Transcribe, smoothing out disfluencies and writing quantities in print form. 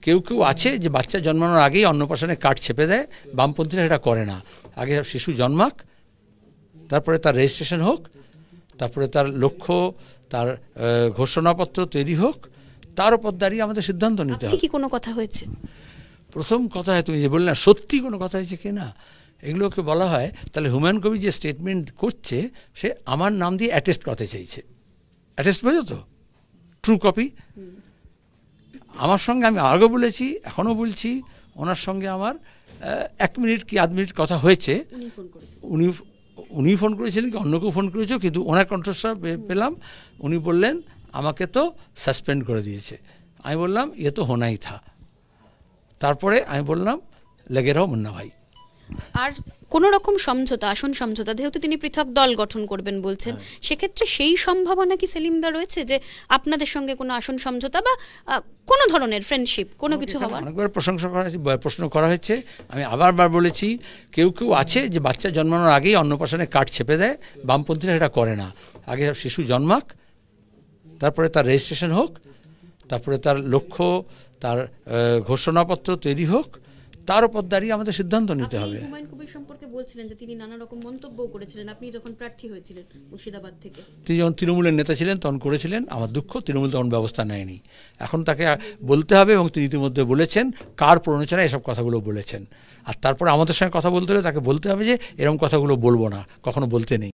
কেউ কেউ আছে যে বাচ্চা জন্মানোর আগেই অন্নপ্রাশনের কার্ড ছেপে দেয়, বামপন্থীরা সেটা করে না। আগে শিশু জন্মাক, তারপরে তার রেজিস্ট্রেশন হোক, তারপরে তার লক্ষ্য, তার ঘোষণাপত্র তৈরি হোক, তার উপর দাঁড়িয়ে আমাদের সিদ্ধান্ত নিতে হবে। কি কোনো কথা হয়েছে? প্রথম কথা হয়, তুমি যে বললে না সত্যি কোনো কথা হয়েছে কি না, এগুলোকে বলা হয় তাহলে হুমায়ুন কবির যে স্টেটমেন্ট করছে সে আমার নাম দিয়ে অ্যাটেস্ট করতে চাইছে। অ্যাটেস্ট বোঝো তো, ট্রু কপি। আমার সঙ্গে আমি আগেও বলেছি, এখনও বলছি, ওনার সঙ্গে আমার 1 মিনিট কি আধ মিনিট কথা হয়েছে। উনি ফোন করেছিলেন কি অন্য কেউ ফোন করেছে, কিন্তু ওনার কণ্ঠস্বর পেলাম। উনি বললেন আমাকে তো সাসপেন্ড করে দিয়েছে। আমি বললাম ইয়ে তো হোনাই থা। তারপরে আমি বললাম লেগে রহো মুন্না ভাই। আর কোন রকম সমঝোতা, আসন সমঝোতা, যেহেতু তিনি পৃথক দল গঠন করবেন বলছেন, সেক্ষেত্রে সেই সম্ভাবনা কি সেলিমদা রয়েছে যে আপনাদের সঙ্গে কোনো আসন সমঝোতা বা কোনো ধরনের ফ্রেন্ডশিপ কোনো কিছু হওয়ার? অনেকবার প্রশ্ন করা হয়েছে, আমি আবার বলেছি কেউ কেউ আছে যে বাচ্চা জন্মানোর আগেই অন্নপ্রাশনের কার্ড ছেপে দেয়, বামপন্থীরা সেটা করে না। আগে শিশু জন্মাক, তারপরে তার রেজিস্ট্রেশন হোক, তারপরে তার লক্ষ্য, তার ঘোষণাপত্র তৈরি হোক, তার উপর দাঁড়িয়ে আমাদের সিদ্ধান্ত নিতে হবে। হুমায়ুন কবির সম্পর্কে বলছিলেন যে তিনি নানা রকম মন্তব্য করেছিলেন আপনি যখন প্রার্থী হয়েছিলেন মুর্শিদাবাদ থেকে। তিনি যখন তৃণমূলের নেতা ছিলেন তখন করেছিলেন। আমার দুঃখ তৃণমূল তখন ব্যবস্থা নেয়নি। এখন তাকে বলতে হবে, এবং তিনি ইতিমধ্যে বলেছেন কার প্ররোচনায় এসব কথাগুলো বলেছেন। আর তারপরে আমাদের সঙ্গে কথা বলতে হলে তাকে বলতে হবে যে এরকম কথাগুলো বলবো না, কখনো বলতে নেই।